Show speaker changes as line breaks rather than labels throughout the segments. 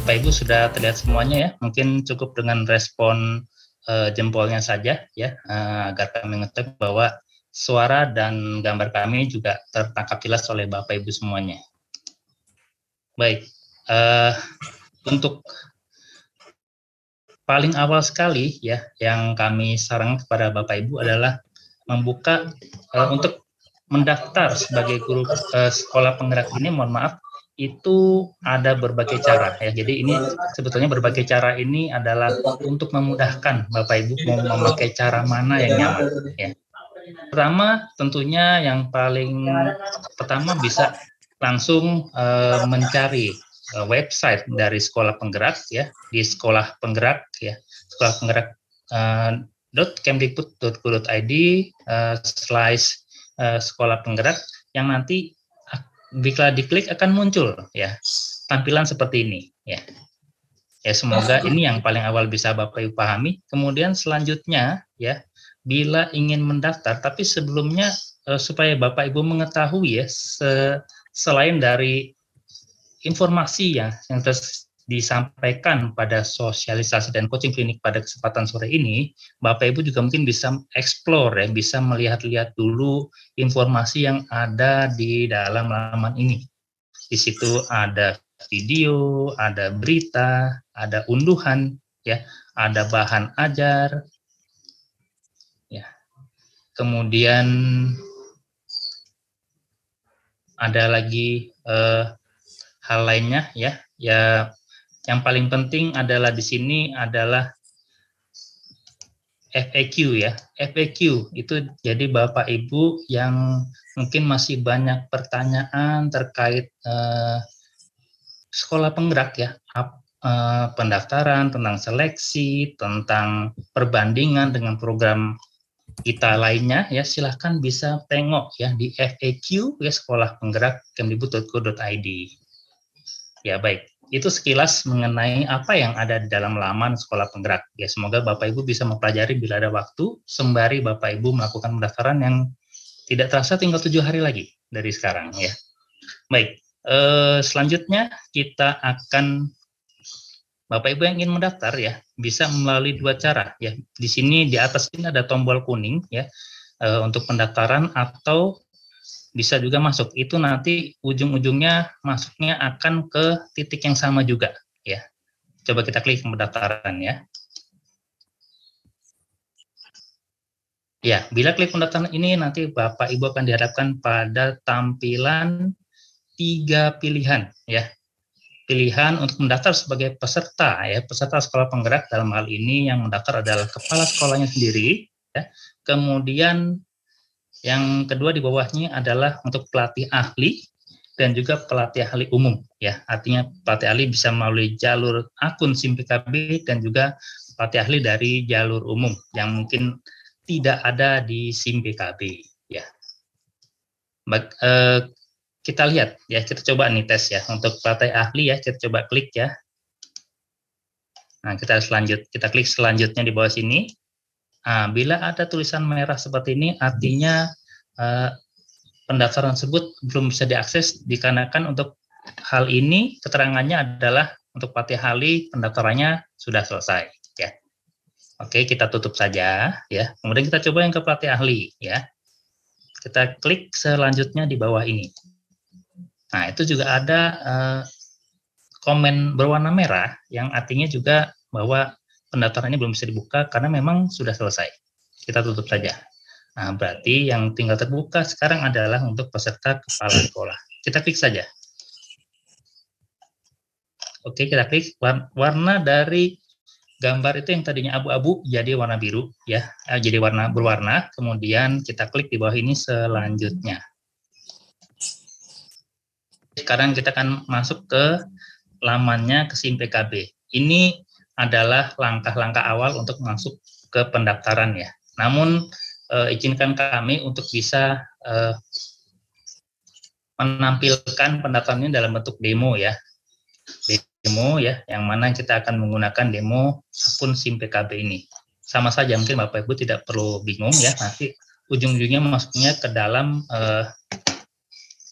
Bapak Ibu sudah terlihat semuanya ya. Mungkin cukup dengan respon jempolnya saja ya, agar kami mengetahui bahwa suara dan gambar kami juga tertangkap jelas oleh Bapak Ibu semuanya. Baik, untuk paling awal sekali ya, yang kami sarankan kepada Bapak Ibu adalah membuka untuk mendaftar sebagai guru sekolah penggerak ini. Mohon maaf, itu ada berbagai cara ya. Jadi ini sebetulnya berbagai cara ini adalah untuk memudahkan Bapak Ibu mau memakai cara mana yang nyaman ya. Pertama, tentunya yang paling pertama bisa langsung mencari website dari sekolah penggerak ya, di sekolah penggerak ya, sekolah penggerak .kemdikbud.go.id /sekolah penggerak, yang nanti bila diklik akan muncul ya tampilan seperti ini ya. Ya, semoga ini yang paling awal bisa Bapak Ibu pahami. Kemudian selanjutnya ya, bila ingin mendaftar, tapi sebelumnya supaya Bapak Ibu mengetahui ya, selain dari informasi yang disampaikan pada sosialisasi dan coaching klinik pada kesempatan sore ini, Bapak Ibu juga mungkin bisa explore ya, bisa melihat-lihat dulu informasi yang ada di dalam laman ini. Di situ ada video, ada berita, ada unduhan ya, ada bahan ajar ya. Kemudian ada lagi hal lainnya ya. Ya, yang paling penting adalah di sini adalah FAQ ya. FAQ itu jadi Bapak Ibu yang mungkin masih banyak pertanyaan terkait sekolah penggerak ya, pendaftaran, tentang seleksi, tentang perbandingan dengan program kita lainnya ya, silahkan bisa tengok ya di FAQ ya, sekolah penggerak kemdikbud.go.id. Ya, baik. Itu sekilas mengenai apa yang ada di dalam laman sekolah penggerak. Ya, semoga Bapak Ibu bisa mempelajari bila ada waktu, sembari Bapak Ibu melakukan pendaftaran yang tidak terasa tinggal 7 hari lagi dari sekarang ya. Baik, selanjutnya kita akan, Bapak Ibu yang ingin mendaftar ya, bisa melalui 2 cara ya. Di sini di atas ini ada tombol kuning ya, untuk pendaftaran, atau bisa juga masuk. Itu nanti ujung-ujungnya masuknya akan ke titik yang sama juga ya. Coba kita klik pendaftaran ya. Ya, bila klik pendaftaran ini nanti Bapak Ibu akan dihadapkan pada tampilan 3 pilihan ya. Pilihan untuk mendaftar sebagai peserta ya, peserta sekolah penggerak. Dalam hal ini yang mendaftar adalah kepala sekolahnya sendiri ya. Kemudian yang kedua di bawahnya adalah untuk pelatih ahli dan juga pelatih ahli umum ya. Artinya pelatih ahli bisa melalui jalur akun SIM PKB dan juga pelatih ahli dari jalur umum yang mungkin tidak ada di SIM PKB ya. Kita lihat ya, kita coba nih tes ya untuk pelatih ahli ya, kita coba klik ya. Nah, kita klik selanjutnya di bawah sini. Nah, bila ada tulisan merah seperti ini, artinya pendaftaran tersebut belum bisa diakses, dikarenakan untuk hal ini keterangannya adalah untuk pelatih ahli pendaftarannya sudah selesai ya. Oke, kita tutup saja ya. Kemudian kita coba yang ke pelatih ahli ya. Kita klik selanjutnya di bawah ini. Nah, itu juga ada komen berwarna merah yang artinya juga bahwa pendaftarannya belum bisa dibuka karena memang sudah selesai. Kita tutup saja. Nah, berarti yang tinggal terbuka sekarang adalah untuk peserta kepala sekolah. Kita klik saja. Oke, kita klik. Warna dari gambar itu yang tadinya abu-abu jadi warna biru ya, jadi warna berwarna. Kemudian kita klik di bawah ini selanjutnya. Sekarang kita akan masuk ke lamannya ke SIM PKB. Ini adalah langkah-langkah awal untuk masuk ke pendaftaran ya. Namun izinkan kami untuk bisa menampilkan pendaftaran ini dalam bentuk demo ya. Demo ya, yang mana kita akan menggunakan demo akun SIM PKB ini. Sama saja, mungkin Bapak Ibu tidak perlu bingung ya, nanti ujung-ujungnya masuknya ke dalam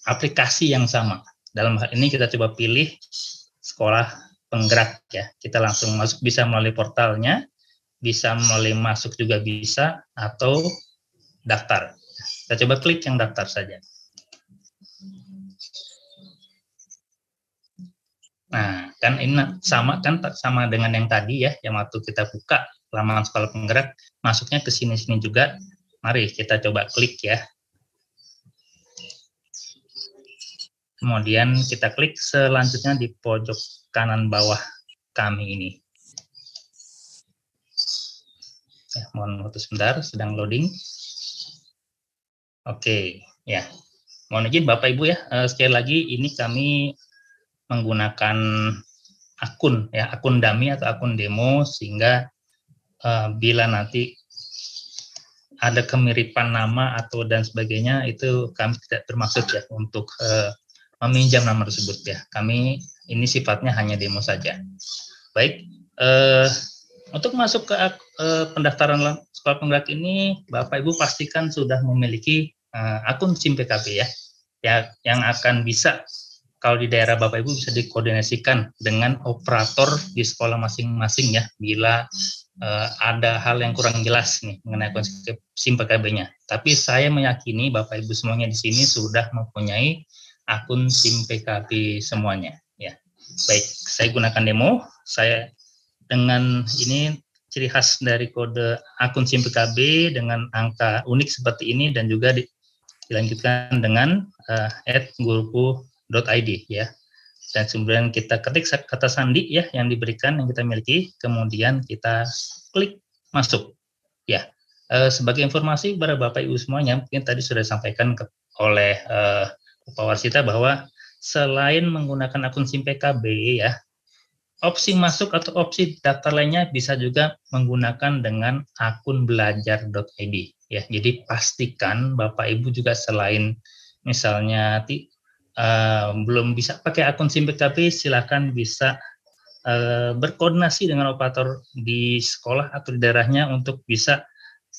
aplikasi yang sama. Dalam hal ini kita coba pilih sekolah penggerak ya. Kita langsung masuk, bisa melalui portalnya, bisa melalui masuk juga bisa, atau daftar. Kita coba klik yang daftar saja. Nah, kan ini sama dengan yang tadi ya, yang waktu kita buka laman sekolah penggerak, masuknya ke sini-sini juga. Mari kita coba klik ya. Kemudian kita klik selanjutnya di pojok kanan bawah kami ini. Ya, mohon waktu sebentar, sedang loading. Oke, ya. Mohon izin Bapak Ibu ya, sekali lagi ini kami menggunakan akun ya, akun dummy atau akun demo, sehingga bila nanti ada kemiripan nama atau dan sebagainya, itu kami tidak bermaksud ya untuk meminjam nama tersebut ya. Kami ini sifatnya hanya demo saja. Baik, untuk masuk ke pendaftaran sekolah penggerak ini, Bapak Ibu pastikan sudah memiliki akun SIM PKB ya, yang akan bisa, kalau di daerah Bapak Ibu bisa dikoordinasikan dengan operator di sekolah masing-masing ya, bila ada hal yang kurang jelas nih mengenai akun SIM PKB-nya. Tapi saya meyakini Bapak Ibu semuanya di sini sudah mempunyai akun SIM PKB semuanya ya. Baik, saya gunakan demo. Saya dengan ini ciri khas dari kode akun SIM PKB dengan angka unik seperti ini, dan juga dilanjutkan dengan @guruku.id ya. Dan kemudian kita ketik kata sandi ya yang diberikan, yang kita miliki, kemudian kita klik masuk ya. Sebagai informasi kepada Bapak Ibu semuanya, mungkin tadi sudah disampaikan oleh Pak Warsita bahwa selain menggunakan akun SIM PKB ya, opsi masuk atau opsi daftar lainnya bisa juga menggunakan dengan akun belajar.id ya. Jadi pastikan Bapak Ibu juga selain misalnya belum bisa pakai akun SIM PKB, silakan bisa berkoordinasi dengan operator di sekolah atau di daerahnya untuk bisa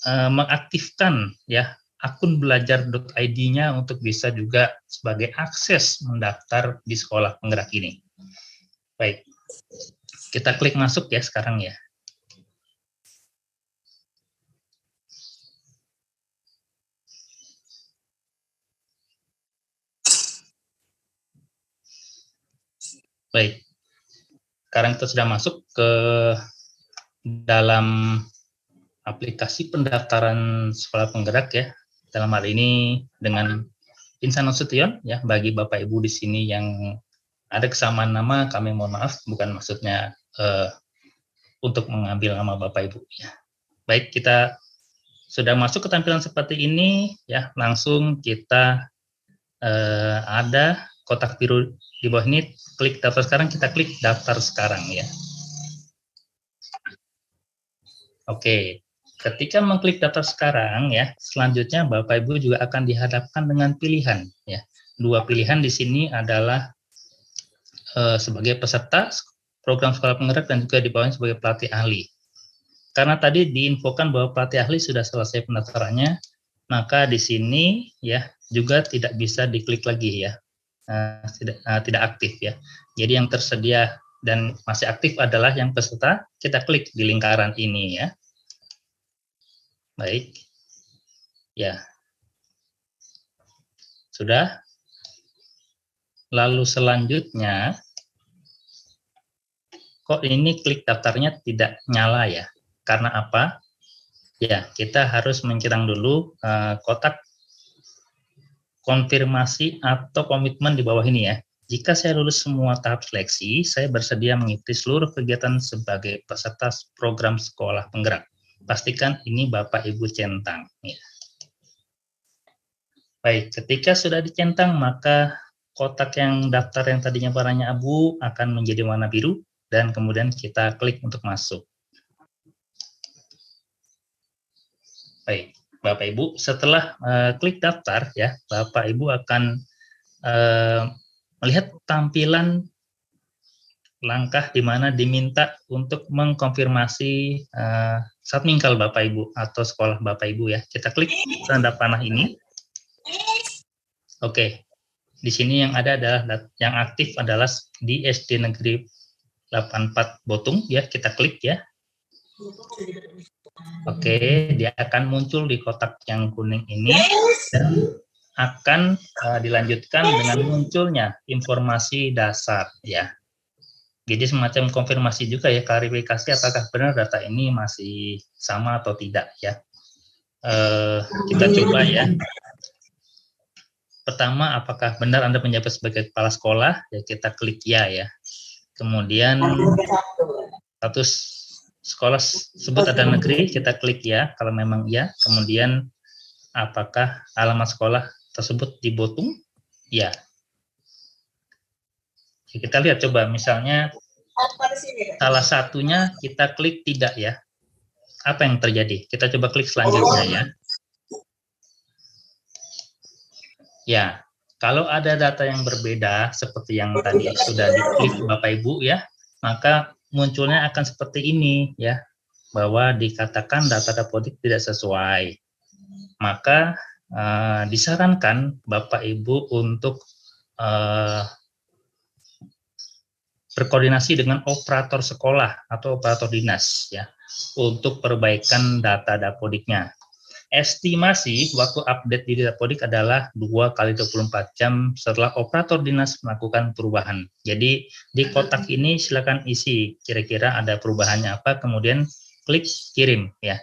mengaktifkan ya akun belajar.id-nya untuk bisa juga sebagai akses mendaftar di sekolah penggerak ini. Baik, kita klik masuk ya sekarang ya. Baik, sekarang kita sudah masuk ke dalam aplikasi pendaftaran sekolah penggerak ya. Dalam hal ini dengan Insan Nasution ya, bagi Bapak Ibu di sini yang ada kesamaan nama, kami mohon maaf, bukan maksudnya untuk mengambil nama Bapak Ibu ya. Baik, kita sudah masuk ke tampilan seperti ini ya, langsung kita ada kotak biru di bawah ini, klik daftar sekarang, kita klik daftar sekarang ya. Oke, ketika mengklik daftar sekarang ya, selanjutnya Bapak Ibu juga akan dihadapkan dengan pilihan ya. Dua pilihan di sini adalah sebagai peserta program sekolah penggerak dan juga di bawahnya sebagai pelatih ahli. Karena tadi diinfokan bahwa pelatih ahli sudah selesai pendaftarannya, maka di sini ya juga tidak bisa diklik lagi ya. Tidak aktif ya. Jadi yang tersedia dan masih aktif adalah yang peserta, kita klik di lingkaran ini ya. Baik. Ya. Sudah. Lalu selanjutnya, kok ini klik daftarnya tidak nyala ya? Karena apa? Ya, kita harus mencentang dulu kotak konfirmasi atau komitmen di bawah ini ya. Jika saya lulus semua tahap seleksi, saya bersedia mengikuti seluruh kegiatan sebagai peserta program sekolah penggerak. Pastikan ini Bapak Ibu centang. Ya. Baik, ketika sudah dicentang, maka kotak yang daftar yang tadinya warnanya abu akan menjadi warna biru, dan kemudian kita klik untuk masuk. Baik, Bapak Ibu, setelah klik daftar ya, Bapak Ibu akan melihat tampilan langkah di mana diminta untuk mengkonfirmasi Satmingkal Bapak Ibu atau sekolah Bapak Ibu ya. Kita klik tanda panah ini. Oke, di sini yang ada adalah yang aktif adalah di SD Negeri 84 Botung ya, kita klik ya. Oke, dia akan muncul di kotak yang kuning ini dan akan dilanjutkan dengan munculnya informasi dasar ya. Jadi semacam konfirmasi juga ya, klarifikasi apakah benar data ini masih sama atau tidak ya. Kita coba ya. Pertama, apakah benar Anda menjabat sebagai kepala sekolah? Ya, kita klik ya. Kemudian status sekolah sebut ada negeri, kita klik ya kalau memang ya. Kemudian apakah alamat sekolah tersebut di Botung? Ya. Kita lihat coba misalnya salah satunya kita klik tidak ya. Apa yang terjadi? Kita coba klik selanjutnya ya. Ya, kalau ada data yang berbeda seperti yang tadi sudah diklik Bapak Ibu ya, maka munculnya akan seperti ini ya, bahwa dikatakan data Dapodik tidak sesuai. Maka disarankan Bapak Ibu untuk berkoordinasi dengan operator sekolah atau operator dinas ya untuk perbaikan data Dapodiknya. Estimasi waktu update di Dapodik adalah 2 kali 24 jam setelah operator dinas melakukan perubahan. Jadi di kotak ini silakan isi kira-kira ada perubahannya apa, kemudian klik kirim ya.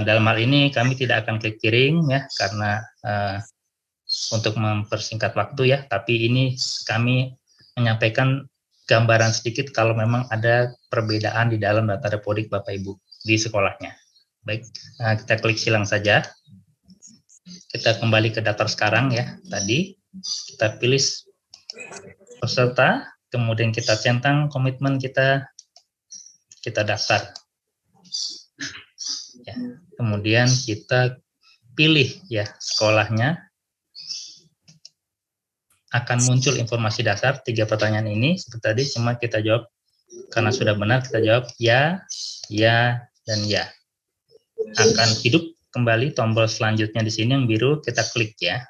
Dalam hal ini kami tidak akan klik kirim ya karena untuk mempersingkat waktu ya, tapi ini kami menyampaikan gambaran sedikit kalau memang ada perbedaan di dalam data Dapodik Bapak Ibu di sekolahnya. Baik, kita klik silang saja. Kita kembali ke daftar sekarang ya. Tadi kita pilih peserta, kemudian kita centang komitmen kita daftar. Ya, kemudian kita pilih ya sekolahnya. Akan muncul informasi dasar 3 pertanyaan ini seperti tadi, cuma kita jawab karena sudah benar, kita jawab ya, ya, dan ya. Akan hidup kembali tombol selanjutnya di sini yang biru, kita klik ya.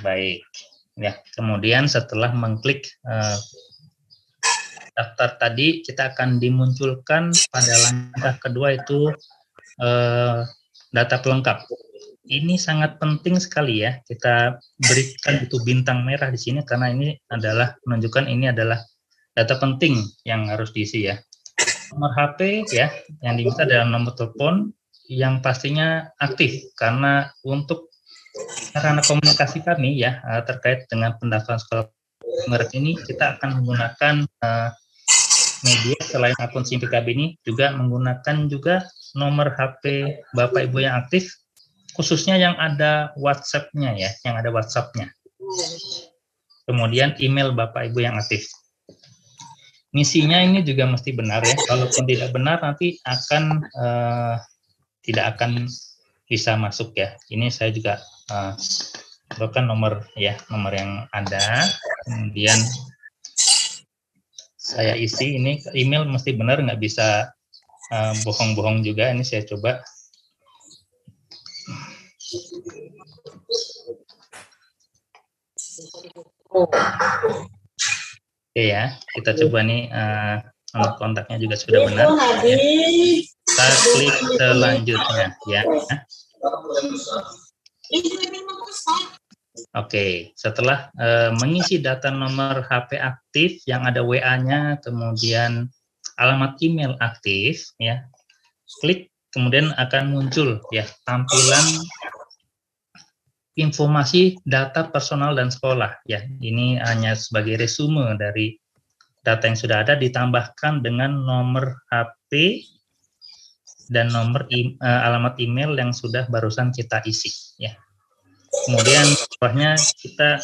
Baik, ya. Kemudian setelah mengklik daftar tadi, kita akan dimunculkan pada langkah kedua itu data pelengkap. Ini sangat penting sekali ya, kita berikan itu bintang merah di sini karena ini adalah menunjukkan ini adalah data penting yang harus diisi ya. Nomor HP ya, yang diminta dalam nomor telepon yang pastinya aktif karena untuk sarana komunikasi kami ya terkait dengan pendaftaran sekolah merek ini kita akan menggunakan media selain akun SIM PKB ini juga menggunakan juga nomor HP Bapak Ibu yang aktif, khususnya yang ada WhatsApp-nya ya, yang ada WhatsApp-nya. Kemudian email Bapak Ibu yang aktif. Misinya ini juga mesti benar ya. Kalaupun tidak benar nanti akan tidak akan bisa masuk ya. Ini saya juga berikan nomor yang ada. Kemudian saya isi ini email mesti benar, nggak bisa bohong-bohong juga. Ini saya coba. Oke ya, kita coba nih nomor kontaknya juga sudah benar. Ya. Kita klik selanjutnya ya. Oke, setelah mengisi data nomor HP aktif yang ada WA-nya, kemudian alamat email aktif ya, klik kemudian akan muncul ya tampilan informasi data personal dan sekolah ya. Ini hanya sebagai resume dari data yang sudah ada ditambahkan dengan nomor HP dan nomor alamat email yang sudah barusan kita isi ya. Kemudian setelahnya kita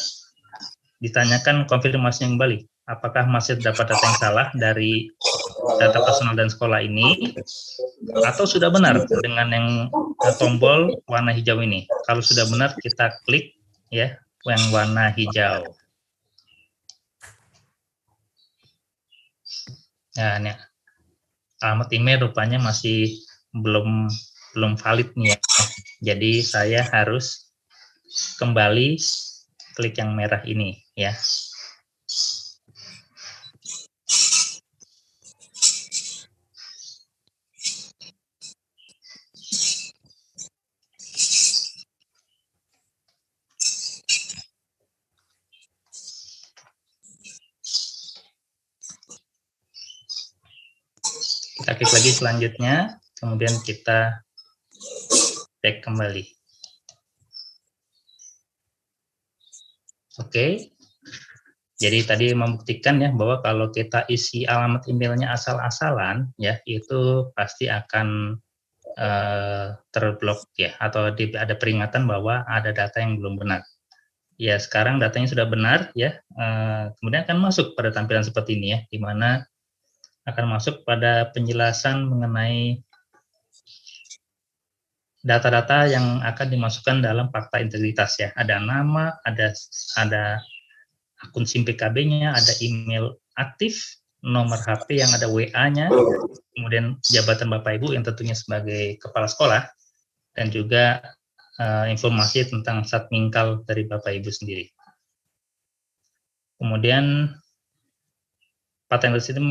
ditanyakan konfirmasi kembali apakah masih terdapat data yang salah dari data personal dan sekolah ini atau sudah benar dengan yang tombol warna hijau ini. Kalau sudah benar kita klik ya yang warna hijau. Nah, ini alamat email rupanya masih belum valid nih ya. Jadi saya harus kembali klik yang merah ini ya. Kita klik lagi selanjutnya, kemudian kita cek kembali. Oke, jadi tadi membuktikan ya bahwa kalau kita isi alamat emailnya asal-asalan ya itu pasti akan terblok ya, atau ada peringatan bahwa ada data yang belum benar. Ya sekarang datanya sudah benar ya, kemudian akan masuk pada tampilan seperti ini ya, di mana akan masuk pada penjelasan mengenai data-data yang akan dimasukkan dalam fakta integritas ya. Ada nama, ada akun SIM PKB-nya, ada email aktif, nomor HP yang ada WA-nya, kemudian jabatan Bapak Ibu yang tentunya sebagai kepala sekolah, dan juga informasi tentang satmingkal dari Bapak Ibu sendiri. Kemudian fakta integritas itu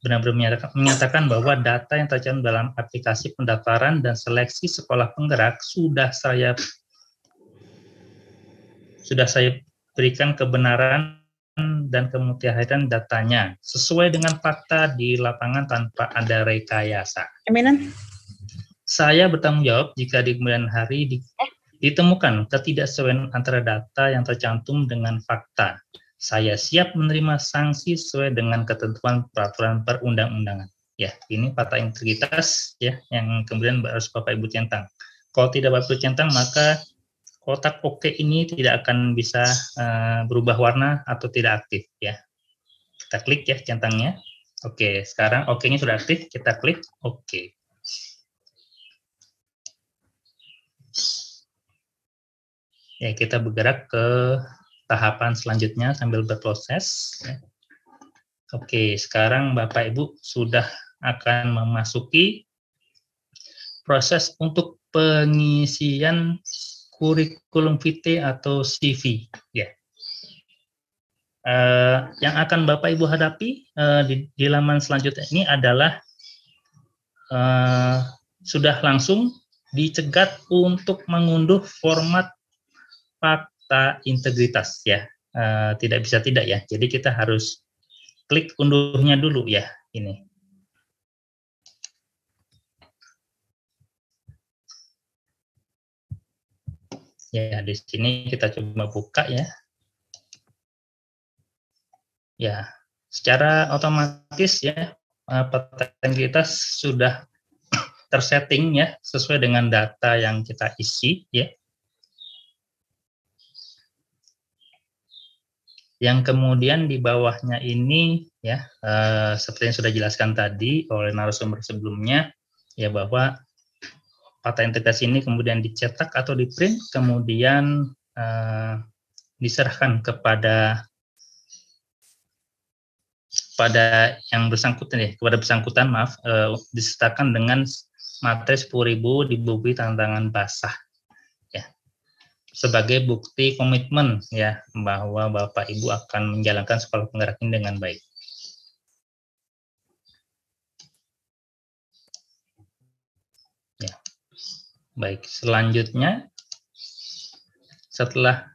benar-benar menyatakan bahwa data yang tercantum dalam aplikasi pendaftaran dan seleksi sekolah penggerak sudah saya berikan kebenaran dan kemutiharaan datanya sesuai dengan fakta di lapangan tanpa ada rekayasa. Saya bertanggung jawab jika di kemudian hari ditemukan ketidaksesuaian antara data yang tercantum dengan fakta. Saya siap menerima sanksi sesuai dengan ketentuan peraturan perundang-undangan. Ya, ini fakta integritas ya yang kemudian harus Bapak Ibu centang. Kalau tidak Bapak Ibu centang, maka kotak oke ini tidak akan bisa berubah warna atau tidak aktif ya. Kita klik ya centangnya. Oke, sekarang oke-nya sudah aktif, kita klik oke. Ya, kita bergerak ke tahapan selanjutnya sambil berproses. Oke, sekarang Bapak Ibu sudah akan memasuki proses untuk pengisian kurikulum vitae atau CV. Ya. Yang akan Bapak Ibu hadapi di laman selanjutnya ini adalah sudah langsung dicegat untuk mengunduh format fakta integritas ya. Tidak bisa tidak ya. Jadi kita harus klik unduhnya dulu ya ini. Ya di sini kita coba buka ya. Ya, secara otomatis ya fakta integritas sudah tersetting ya sesuai dengan data yang kita isi ya. Yang kemudian di bawahnya ini ya seperti yang sudah dijelaskan tadi oleh narasumber sebelumnya ya bahwa fakta integritas ini kemudian dicetak atau diprint kemudian diserahkan kepada yang bersangkutan ya, kepada bersangkutan maaf disertakan dengan materi 10.000 dibubui tantangan basah ya sebagai bukti komitmen ya bahwa Bapak Ibu akan menjalankan sekolah penggerak ini dengan baik. Ya. Baik, selanjutnya setelah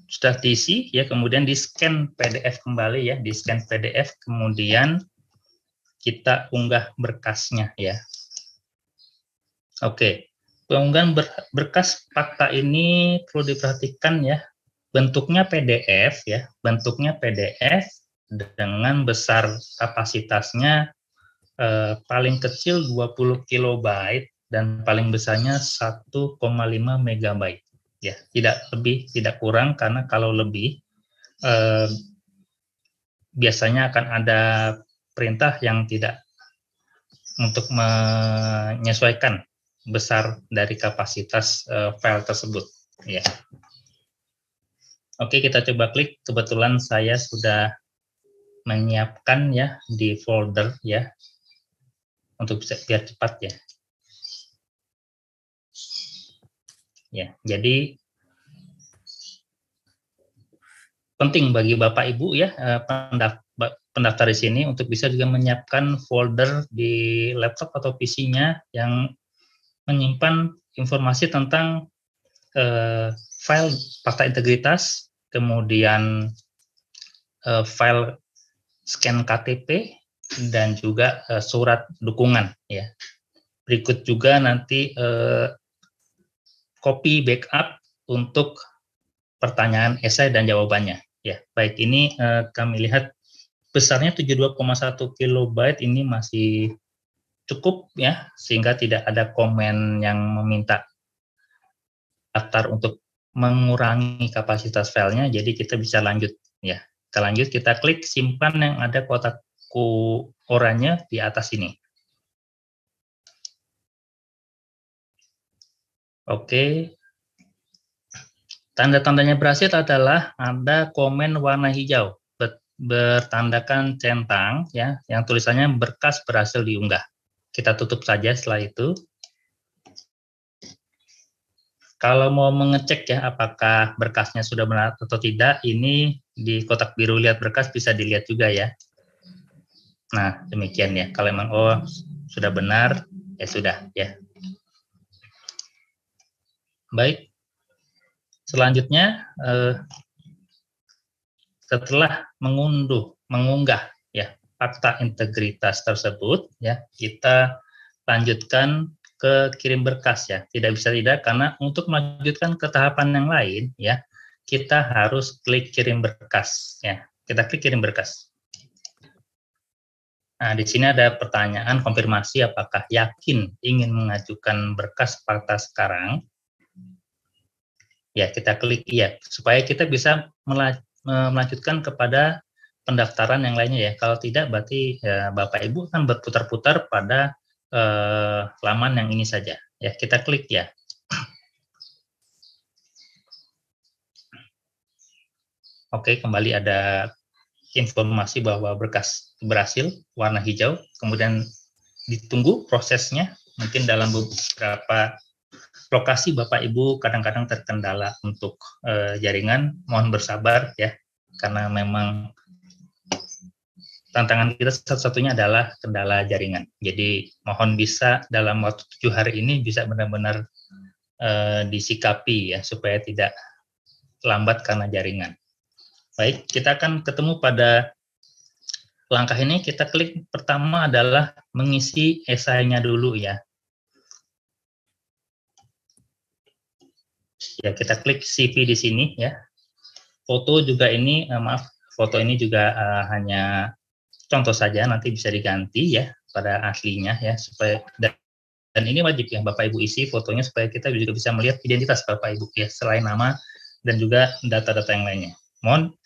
sudah diisi ya kemudian di-scan PDF kembali ya, di-scan PDF kemudian kita unggah berkasnya ya. Oke. Pengunggahan berkas fakta ini perlu diperhatikan ya, bentuknya PDF ya, bentuknya PDF dengan besar kapasitasnya paling kecil 20 KB dan paling besarnya 1,5 MB ya, tidak lebih tidak kurang karena kalau lebih biasanya akan ada perintah yang tidak untuk menyesuaikan besar dari kapasitas file tersebut ya. Oke, kita coba klik. Kebetulan saya sudah menyiapkan ya di folder ya untuk bisa biar cepat ya. Ya, jadi penting bagi Bapak Ibu ya pendaftar di sini untuk bisa juga menyiapkan folder di laptop atau PC-nya yang menyimpan informasi tentang file fakta integritas, kemudian file scan KTP, dan juga surat dukungan ya. Berikut juga nanti copy backup untuk pertanyaan esai dan jawabannya ya. Baik, ini kami lihat besarnya 72,1 kilobyte ini masih cukup ya, sehingga tidak ada komen yang meminta daftar untuk mengurangi kapasitas filenya, jadi kita bisa lanjut ya. Kita lanjut, kita klik simpan yang ada kotak oranye di atas ini. Oke. Tanda-tandanya berhasil adalah ada komen warna hijau bertandakan centang ya, yang tulisannya berkas berhasil diunggah. Kita tutup saja setelah itu. Kalau mau mengecek ya apakah berkasnya sudah benar atau tidak, ini di kotak biru lihat berkas bisa dilihat juga ya. Nah, demikian ya. Kalau memang sudah benar, ya sudah ya. Baik. Selanjutnya setelah mengunggah ya fakta integritas tersebut ya, kita lanjutkan ke kirim berkas ya. Tidak bisa tidak, karena untuk melanjutkan ke tahapan yang lain ya, kita harus klik kirim berkas ya. Kita klik kirim berkas. Nah, di sini ada pertanyaan konfirmasi apakah yakin ingin mengajukan berkas fakta sekarang. Ya, kita klik iya supaya kita bisa melanjutkan kepada pendaftaran yang lainnya ya. Kalau tidak berarti ya, Bapak Ibu akan berputar-putar pada laman yang ini saja. Ya, kita klik ya. Oke, kembali ada informasi bahwa berkas berhasil warna hijau, kemudian ditunggu prosesnya. Mungkin dalam beberapa lokasi Bapak Ibu kadang-kadang terkendala untuk jaringan, mohon bersabar ya, karena memang tantangan kita satu-satunya adalah kendala jaringan. Jadi mohon bisa dalam waktu 7 hari ini bisa benar-benar disikapi ya, supaya tidak lambat karena jaringan. Baik, kita akan ketemu pada langkah ini. Kita klik pertama adalah mengisi esainya dulu ya. Ya, kita klik CV di sini ya. Foto juga ini, foto ini juga hanya contoh saja, nanti bisa diganti ya pada aslinya ya, supaya dan ini wajib ya Bapak Ibu isi fotonya supaya kita juga bisa melihat identitas Bapak Ibu ya, selain nama dan juga data-data yang lainnya. Mohon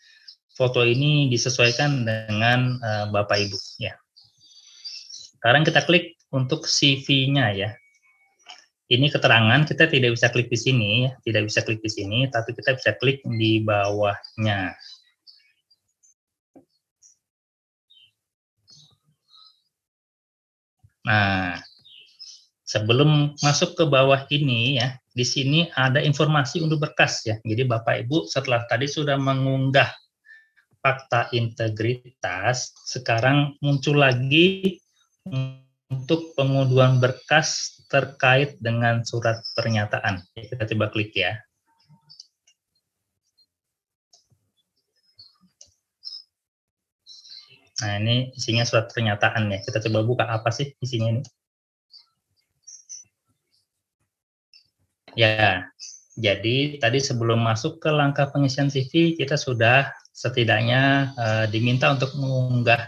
foto ini disesuaikan dengan Bapak Ibu ya. Sekarang kita klik untuk CV-nya ya. Ini keterangan, kita tidak bisa klik di sini ya, tidak bisa klik di sini, tapi kita bisa klik di bawahnya. Nah, sebelum masuk ke bawah ini ya, di sini ada informasi untuk berkas ya. Jadi Bapak Ibu setelah tadi sudah mengunggah fakta integritas, sekarang muncul lagi untuk pengunduhan berkas terkait dengan surat pernyataan. Kita coba klik ya. Nah, ini isinya surat pernyataan ya. Kita coba buka apa sih isinya ini. Ya, jadi tadi sebelum masuk ke langkah pengisian CV, kita sudah setidaknya diminta untuk mengunggah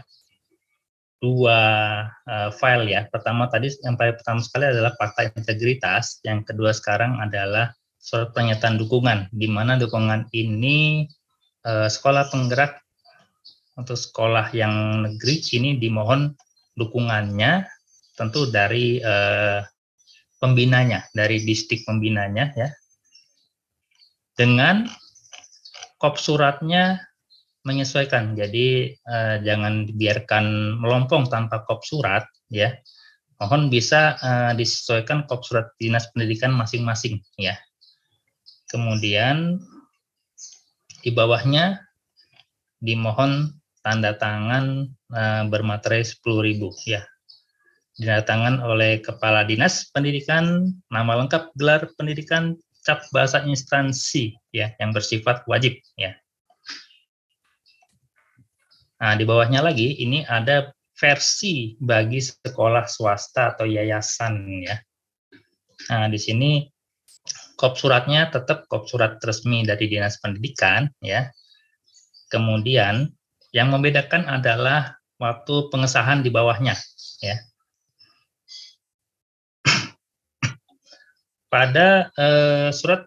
2 file ya. Pertama tadi yang paling pertama sekali adalah fakta integritas, yang kedua sekarang adalah surat pernyataan dukungan, di mana dukungan ini sekolah penggerak untuk sekolah yang negeri ini dimohon dukungannya tentu dari pembinanya, dari distrik pembinanya ya, dengan kop suratnya menyesuaikan. Jadi jangan dibiarkan melompong tanpa kop surat ya. Mohon bisa disesuaikan kop surat dinas pendidikan masing-masing ya. Kemudian di bawahnya dimohon tanda tangan bermaterai 10.000 ya. Ditandatangan oleh Kepala Dinas Pendidikan, nama lengkap, gelar pendidikan, cap bahasa instansi ya yang bersifat wajib ya. Nah, di bawahnya lagi ini ada versi bagi sekolah swasta atau yayasan ya. Nah, di sini kop suratnya tetap kop surat resmi dari Dinas Pendidikan ya. Kemudian yang membedakan adalah waktu pengesahan di bawahnya ya. Pada surat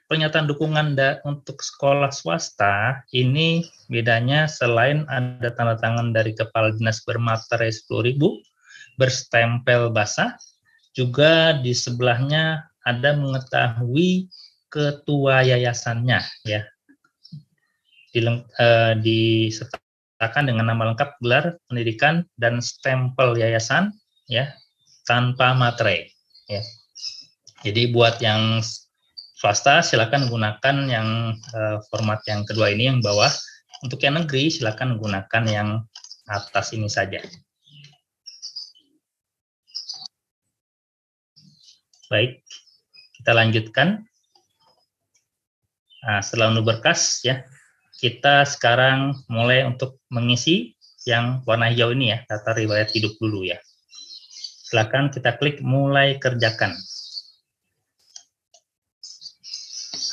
pernyataan dukungan untuk sekolah swasta ini bedanya selain ada tanda tangan dari Kepala Dinas bermaterai 10.000 berstempel basah, juga di sebelahnya ada mengetahui ketua yayasannya ya. Disertakan dengan nama lengkap, gelar pendidikan, dan stempel yayasan ya tanpa materai ya. Jadi buat yang swasta silakan gunakan yang format yang kedua ini yang bawah. Untuk yang negeri silakan gunakan yang atas ini saja. Baik, kita lanjutkan. Nah, setelah unduh berkas ya, kita sekarang mulai untuk mengisi yang warna hijau ini ya, data riwayat hidup dulu ya. Silakan kita klik mulai kerjakan.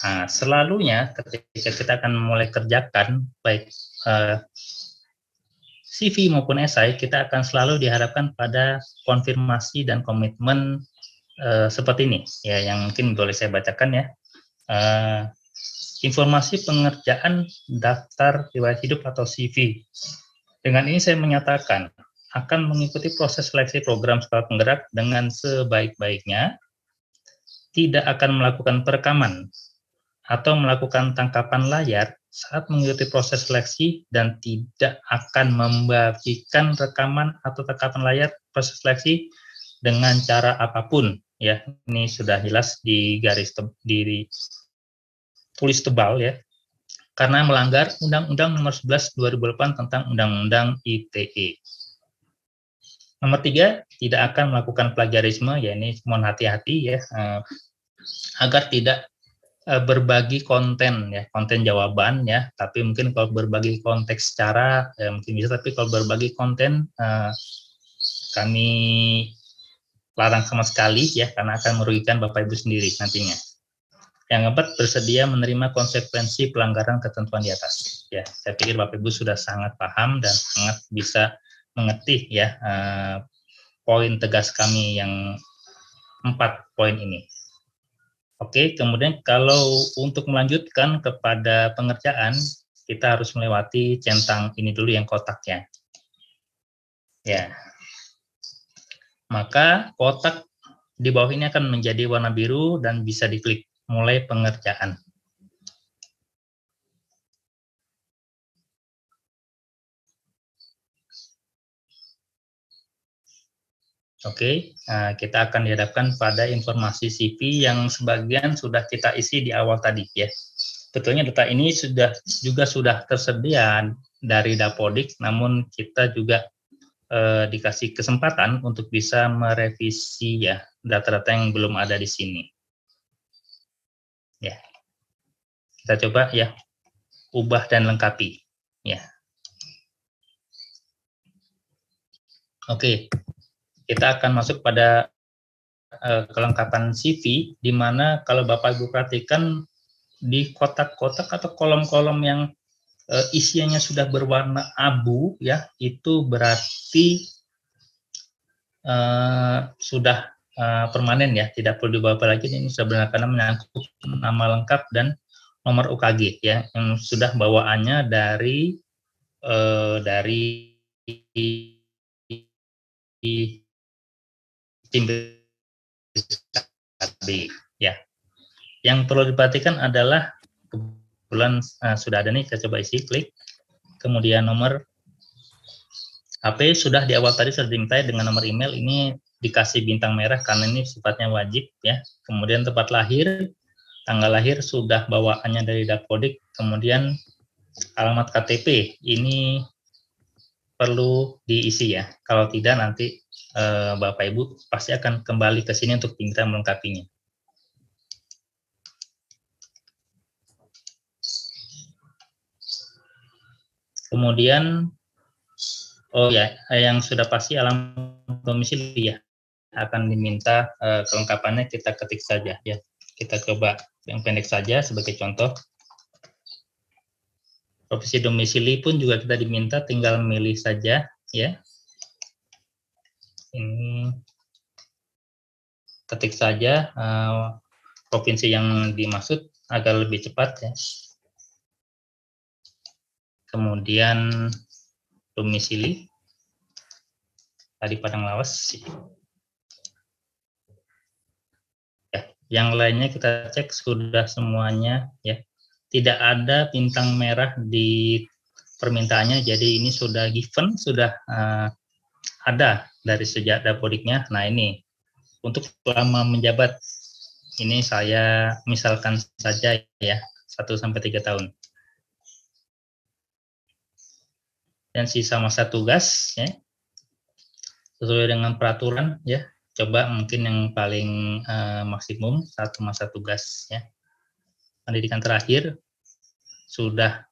Nah, selalunya ketika kita akan mulai kerjakan, baik CV maupun esai, kita akan selalu diharapkan pada konfirmasi dan komitmen seperti ini, ya, yang mungkin boleh saya bacakan ya. Informasi pengerjaan daftar riwayat hidup atau CV. Dengan ini saya menyatakan akan mengikuti proses seleksi program sekolah penggerak dengan sebaik-baiknya, tidak akan melakukan perekaman atau melakukan tangkapan layar saat mengikuti proses seleksi, dan tidak akan membagikan rekaman atau tangkapan layar proses seleksi dengan cara apapun. Ya, ini sudah jelas di garis tulis tebal ya, karena melanggar Undang-Undang Nomor 11 2008 tentang Undang-Undang ITE. Nomor 3, tidak akan melakukan plagiarisme, ya ini mohon hati-hati ya, agar tidak berbagi konten ya, konten jawaban ya, tapi mungkin kalau berbagi konteks secara ya mungkin bisa, tapi kalau berbagi konten kami larang sama sekali ya, karena akan merugikan Bapak Ibu sendiri nantinya. Yang keempat, bersedia menerima konsekuensi pelanggaran ketentuan di atas. Ya, saya pikir Bapak Ibu sudah sangat paham dan sangat bisa mengerti ya poin tegas kami yang 4 poin ini. Oke, kemudian kalau untuk melanjutkan kepada pengerjaan, kita harus melewati centang ini dulu yang kotaknya. Ya. Maka kotak di bawah ini akan menjadi warna biru dan bisa diklik mulai pengerjaan. Oke, nah kita akan dihadapkan pada informasi CV yang sebagian sudah kita isi di awal tadi ya. Betulnya data ini sudah tersedia dari Dapodik, namun kita juga dikasih kesempatan untuk bisa merevisi ya data-data yang belum ada di sini. Ya, kita coba ya ubah dan lengkapi. Ya, oke. Kita akan masuk pada kelengkapan CV, di mana kalau Bapak Ibu perhatikan di kotak-kotak atau kolom-kolom yang isiannya sudah berwarna abu, ya itu berarti sudah permanen ya, tidak perlu dibawa lagi. Ini sudah benar karena menyangkut nama lengkap dan nomor UKG ya, yang sudah bawaannya dari tim ya. Yang perlu diperhatikan adalah kebetulan sudah ada nih, saya coba isi, klik. Kemudian nomor HP sudah di awal tadi sudah diminta dengan nomor email, ini dikasih bintang merah karena ini sifatnya wajib ya. Kemudian tempat lahir, tanggal lahir sudah bawaannya dari Dapodik. Kemudian alamat KTP ini perlu diisi ya. Kalau tidak nanti Bapak Ibu pasti akan kembali ke sini untuk diminta melengkapinya. Kemudian, oh ya, yang sudah pasti alamat domisili ya, akan diminta kelengkapannya kita ketik saja ya. Kita coba yang pendek saja sebagai contoh. Provinsi domisili pun juga kita diminta tinggal milih saja ya. Ini ketik saja provinsi yang dimaksud agar lebih cepat ya. Kemudian domisili tadi Padang Lawas. Ya, yang lainnya kita cek sudah semuanya ya. Tidak ada bintang merah di permintaannya, jadi ini sudah given, sudah ada dari sejak Dapodiknya. Nah ini untuk selama menjabat ini saya misalkan saja ya 1-3 tahun. Dan sisa masa tugas ya sesuai dengan peraturan ya. Coba mungkin yang paling maksimum 1 masa tugas ya. Pendidikan terakhir sudah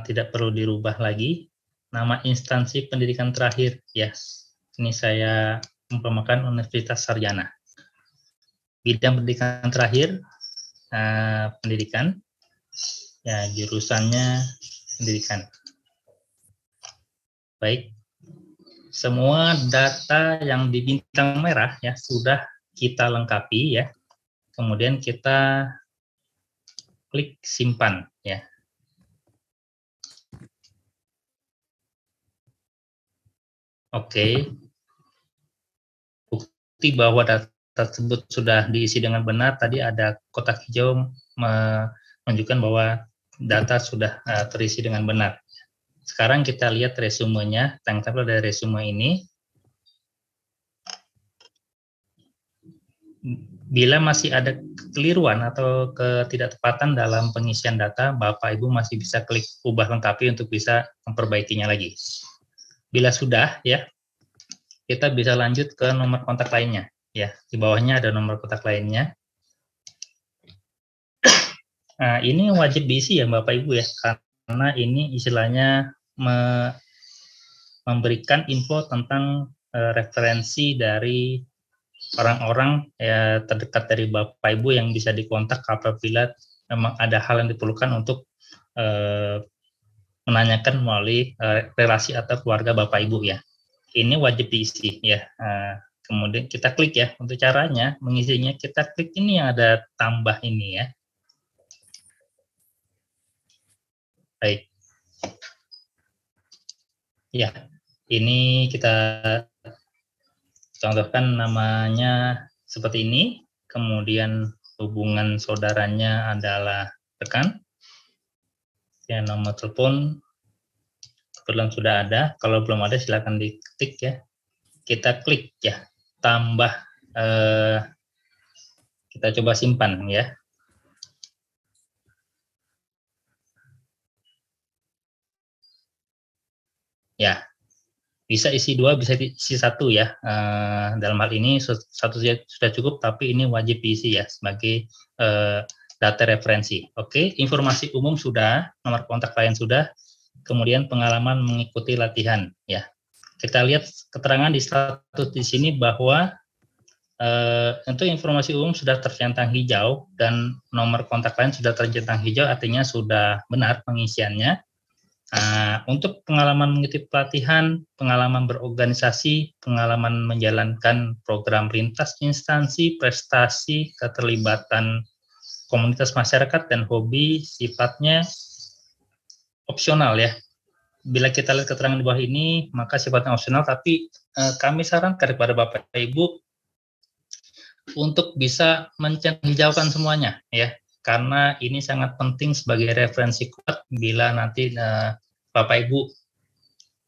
tidak perlu dirubah lagi. Nama instansi pendidikan terakhir ya. Ini saya umpamakan Universitas Sarjana. Bidang pendidikan terakhir pendidikan ya, jurusannya pendidikan. Baik, semua data yang di bintang merah ya sudah kita lengkapi ya. Kemudian kita klik simpan ya. Oke. Bukti bahwa data tersebut sudah diisi dengan benar. Tadi ada kotak hijau menunjukkan bahwa data sudah terisi dengan benar. Sekarang kita lihat resumenya. Yang tampil dari resume ini. Bila masih ada kekeliruan atau ketidaktepatan dalam pengisian data, Bapak Ibu masih bisa klik ubah lengkapi untuk bisa memperbaikinya lagi. Bila sudah ya, kita bisa lanjut ke nomor kontak lainnya ya. Di bawahnya ada nomor kontak lainnya. Nah, ini wajib diisi ya Bapak Ibu ya, karena ini istilahnya memberikan info tentang referensi dari orang-orang ya terdekat dari Bapak Ibu yang bisa dikontak apabila memang ada hal yang diperlukan untuk menanyakan melalui relasi atau keluarga Bapak Ibu ya. Ini wajib diisi ya. Kemudian kita klik ya. Untuk caranya mengisinya kita klik ini yang ada tambah ini ya. Baik. Ya, ini kita contohkan namanya seperti ini. Kemudian hubungan saudaranya adalah rekan. Ya, nomor telepon kebetulan sudah ada. Kalau belum ada silakan diketik ya. Kita klik ya, tambah kita coba simpan ya. Ya, bisa isi 2, bisa isi 1 ya. Dalam hal ini 1 sudah cukup, tapi ini wajib diisi ya sebagai data referensi. Oke, informasi umum sudah, nomor kontak klien sudah, kemudian pengalaman mengikuti latihan ya. Kita lihat keterangan di status di sini bahwa untuk informasi umum sudah tercentang hijau dan nomor kontak klien sudah tercentang hijau, artinya sudah benar pengisiannya. Untuk pengalaman mengikuti pelatihan, pengalaman berorganisasi, pengalaman menjalankan program lintas instansi, prestasi, keterlibatan komunitas masyarakat dan hobi sifatnya opsional ya. Bila kita lihat keterangan di bawah ini, maka sifatnya opsional, tapi kami sarankan kepada Bapak Ibu untuk bisa mencentang hijaukan semuanya ya, karena ini sangat penting sebagai referensi kuat bila nanti Bapak Ibu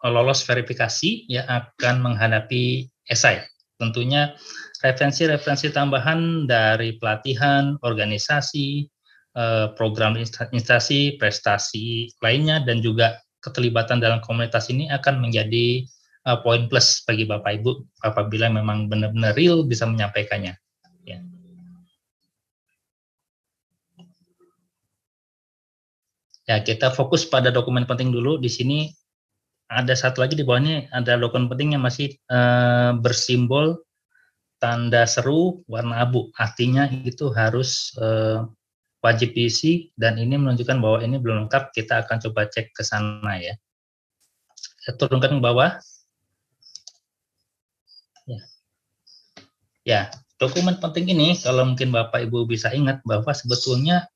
lolos verifikasi ya akan menghadapi esai. Tentunya referensi-referensi tambahan dari pelatihan, organisasi, program instansi, prestasi lainnya, dan juga keterlibatan dalam komunitas ini akan menjadi poin plus bagi Bapak Ibu apabila memang benar-benar real bisa menyampaikannya. Ya. Ya, kita fokus pada dokumen penting dulu. Di sini ada satu lagi di bawahnya, ada dokumen penting yang masih bersimbol tanda seru warna abu. Artinya itu harus wajib diisi, dan ini menunjukkan bahwa ini belum lengkap. Kita akan coba cek ke sana ya. Saya turunkan ke bawah. Ya, dokumen penting ini kalau mungkin Bapak Ibu bisa ingat bahwa sebetulnya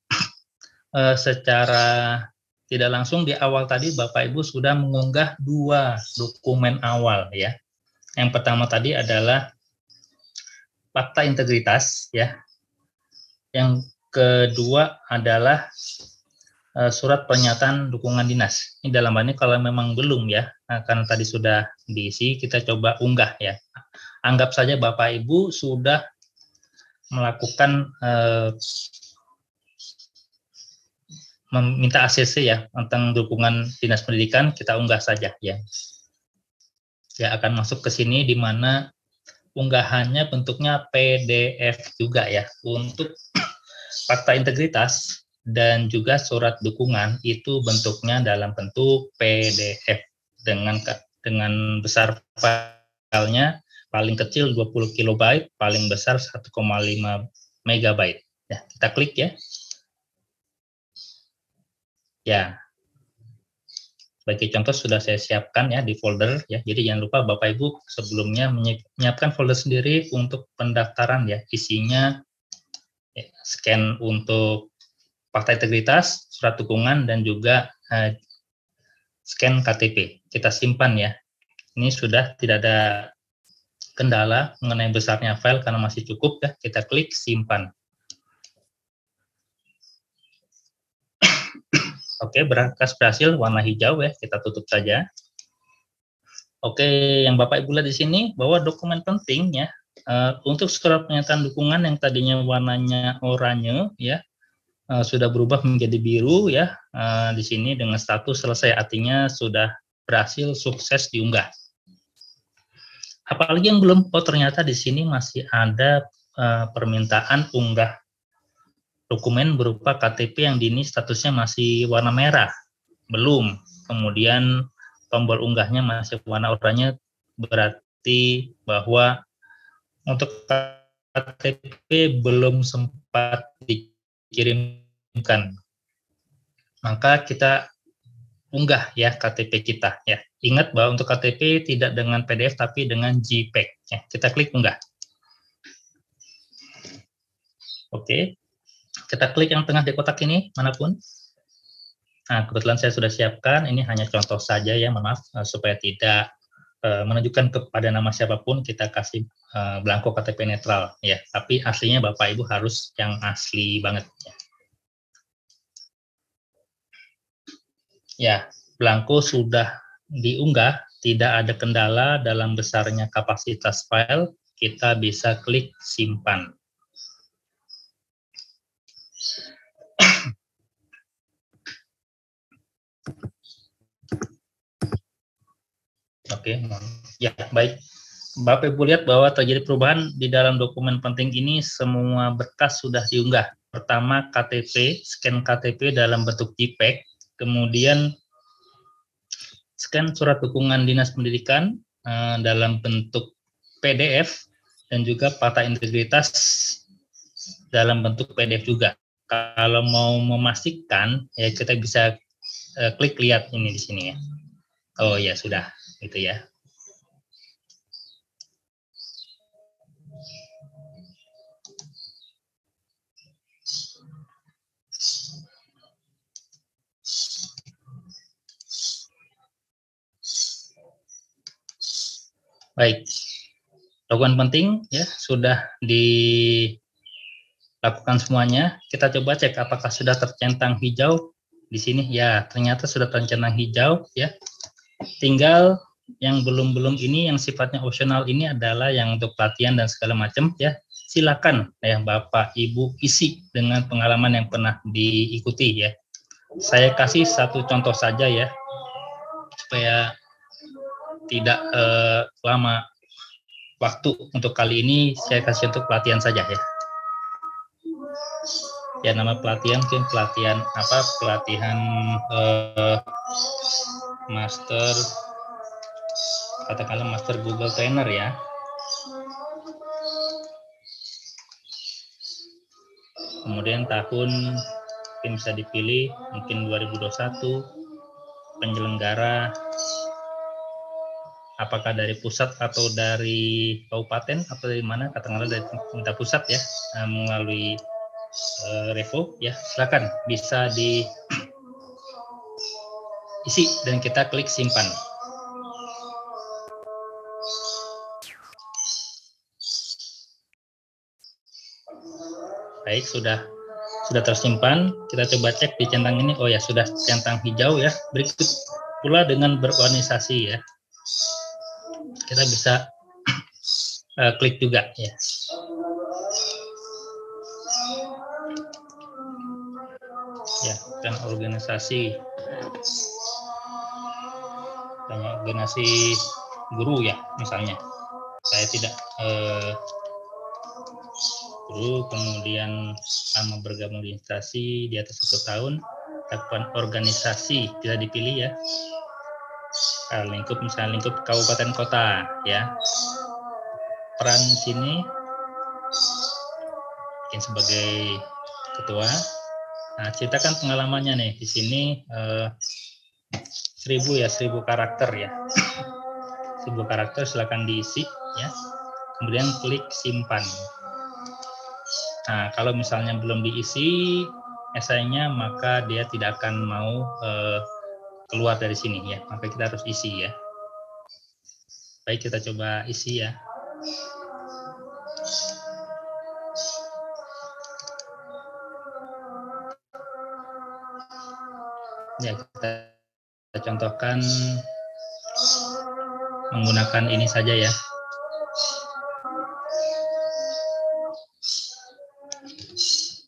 secara tidak langsung di awal tadi Bapak Ibu sudah mengunggah 2 dokumen awal ya. Yang pertama tadi adalah fakta integritas ya. Yang kedua adalah surat pernyataan dukungan dinas. Ini dalam hal ini kalau memang belum ya, karena tadi sudah diisi, kita coba unggah ya. Anggap saja Bapak Ibu sudah melakukan meminta ACC ya tentang dukungan dinas pendidikan, kita unggah saja ya. Ya akan masuk ke sini di mana unggahannya bentuknya PDF juga ya. Untuk fakta integritas dan juga surat dukungan itu bentuknya dalam bentuk PDF dengan besar filenya paling kecil 20 KB, paling besar 1,5 MB. Ya, kita klik ya. Ya, sebagai contoh sudah saya siapkan ya di folder ya. Jadi jangan lupa Bapak Ibu sebelumnya menyiapkan folder sendiri untuk pendaftaran ya. Isinya ya, scan untuk fakta integritas, surat dukungan, dan juga scan KTP. Kita simpan ya. Ini sudah tidak ada kendala mengenai besarnya file karena masih cukup ya. Kita klik simpan. Oke, berkas berhasil warna hijau ya, kita tutup saja. Oke, yang Bapak Ibu lihat di sini bahwa dokumen penting ya, untuk surat pernyataan dukungan yang tadinya warnanya oranye ya, sudah berubah menjadi biru ya, di sini dengan status selesai, artinya sudah berhasil sukses diunggah. Apalagi yang belum, ternyata di sini masih ada permintaan unggah dokumen berupa KTP yang dini statusnya masih warna merah, belum. Kemudian tombol unggahnya masih warna oranye, berarti bahwa untuk KTP belum sempat dikirimkan. Maka kita unggah ya KTP kita ya. Ingat bahwa untuk KTP tidak dengan PDF tapi dengan JPEG ya. Kita klik unggah. Oke. Kita klik yang tengah di kotak ini manapun. Nah, kebetulan saya sudah siapkan, ini hanya contoh saja ya, maaf supaya tidak menunjukkan kepada nama siapapun, kita kasih blanko KTP netral ya. Tapi aslinya Bapak Ibu harus yang asli banget ya. Ya, blanko sudah diunggah, tidak ada kendala dalam besarnya kapasitas file, kita bisa klik simpan. Oke, ya baik. Bapak Ibu lihat bahwa terjadi perubahan di dalam dokumen penting ini, semua berkas sudah diunggah. Pertama KTP, scan KTP dalam bentuk JPEG, kemudian scan surat dukungan dinas pendidikan dalam bentuk PDF, dan juga fakta integritas dalam bentuk PDF juga. Kalau mau memastikan, ya kita bisa klik lihat ini di sini ya. Oh ya sudah, gitu ya. Baik, dokumen penting ya sudah dilakukan semuanya. Kita coba cek apakah sudah tercentang hijau di sini. Ya, ternyata sudah tercentang hijau ya. Tinggal yang belum ini yang sifatnya opsional ini adalah yang untuk pelatihan dan segala macam ya. silakan ya Bapak Ibu isi dengan pengalaman yang pernah diikuti ya. Saya kasih satu contoh saja ya, supaya tidak lama waktu. Untuk kali ini saya kasih untuk pelatihan saja ya. Ya, nama pelatihan mungkin pelatihan apa? Pelatihan master, katakanlah master Google Trainer ya. Kemudian tahun mungkin bisa dipilih mungkin 2021, penyelenggara apakah dari pusat atau dari kabupaten atau dari mana, katakanlah dari pemerintah pusat ya, melalui Revo ya, silakan bisa diisi dan kita klik simpan. Baik, sudah tersimpan. Kita coba cek di centang ini. Oh ya, sudah centang hijau ya. Berikut pula dengan berorganisasi ya. Kita bisa klik juga ya. Ya, dan organisasi. Dan organisasi guru ya, misalnya. Saya tidak guru, kemudian sama bergabung di instansi di atas 1 tahun, lakukan organisasi, bisa dipilih ya. Lingkup, misalnya lingkup kabupaten kota ya. Peran di sini mungkin sebagai ketua. Nah, ceritakan pengalamannya nih di sini 1000 karakter ya. 1000 karakter silakan diisi ya. Kemudian klik simpan. Nah, kalau misalnya belum diisi esainya, maka dia tidak akan mau keluar dari sini ya. Maka kita harus isi ya. Baik, kita coba isi ya. Ya, kita contohkan menggunakan ini saja ya.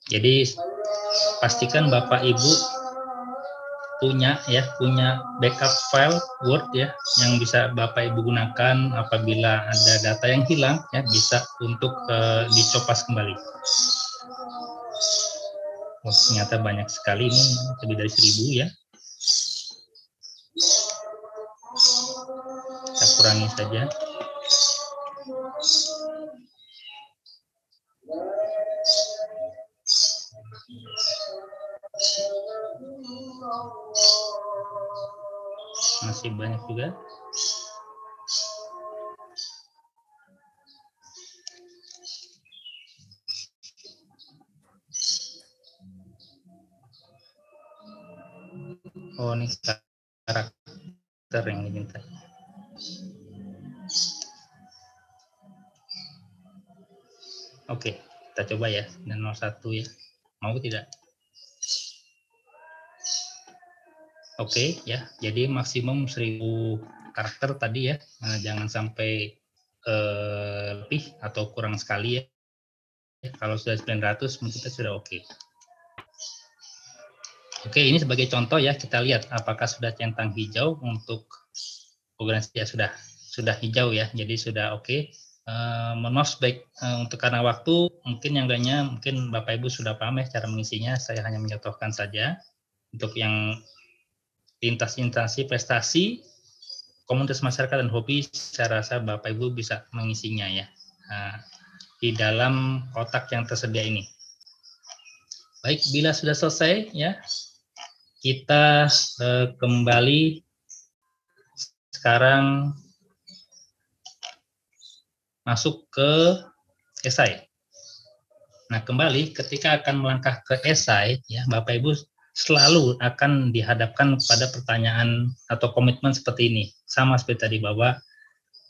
Jadi pastikan Bapak Ibu punya backup file Word ya yang bisa Bapak Ibu gunakan apabila ada data yang hilang ya, bisa untuk dicopas kembali. Oh, ternyata banyak sekali, ini lebih dari 1000 ya. Kita kurangi saja. Masih banyak juga. Oh, ini karakter yang diminta. Oke, kita coba ya. Dan 01 ya. Mau tidak? Oke ya. Jadi maksimum 1000 karakter tadi ya. Nah, jangan sampai lebih atau kurang sekali ya. Kalau sudah 900 mungkin kita sudah oke. Oke, ini sebagai contoh ya, kita lihat apakah sudah centang hijau untuk organisasi ya, sudah hijau ya, jadi sudah oke. Mohon maaf untuk karena waktu, mungkin yang lainnya mungkin Bapak Ibu sudah paham ya cara mengisinya, saya hanya mencontohkan saja. Untuk yang lintas instansi prestasi, komunitas masyarakat dan hobi, saya rasa Bapak Ibu bisa mengisinya ya, di dalam kotak yang tersedia ini. Baik, bila sudah selesai ya, kita kembali sekarang masuk ke esai. Nah, kembali ketika akan melangkah ke esai, ya Bapak Ibu selalu akan dihadapkan pada pertanyaan atau komitmen seperti ini. Sama seperti tadi, bahwa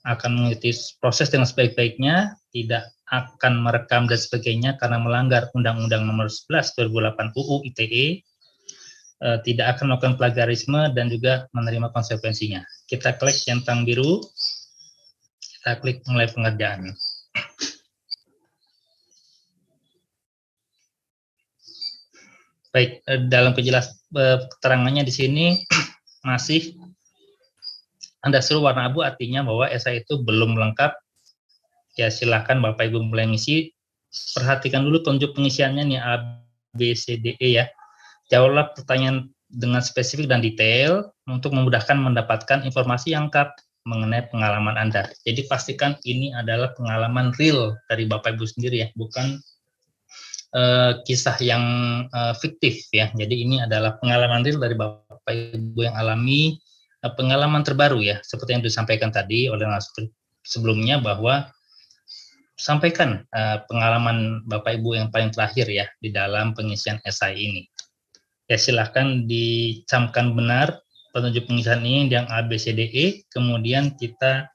akan mengikuti proses dengan sebaik-baiknya, tidak akan merekam dan sebagainya karena melanggar Undang-Undang Nomor 11 2008 UU ITE, tidak akan melakukan plagiarisme dan juga menerima konsekuensinya. Kita klik centang biru, kita klik mulai pengerjaan. Baik, dalam keterangannya di sini masih Anda suruh warna abu, artinya bahwa esai itu belum lengkap. Ya, silahkan Bapak Ibu mulai ngisi. Perhatikan dulu penunjuk pengisiannya nih A, B, C, D, E ya. Jawablah pertanyaan dengan spesifik dan detail untuk memudahkan mendapatkan informasi yang lengkap mengenai pengalaman Anda. Jadi pastikan ini adalah pengalaman real dari Bapak Ibu sendiri ya, bukan kisah yang fiktif ya. Jadi ini adalah pengalaman real dari Bapak Ibu yang alami, pengalaman terbaru ya, seperti yang disampaikan tadi oleh narasumber sebelumnya, bahwa sampaikan pengalaman Bapak Ibu yang paling terakhir ya di dalam pengisian esai ini. Ya, silahkan dicamkan benar petunjuk pengisian ini yang A, B, C, D, E, kemudian kita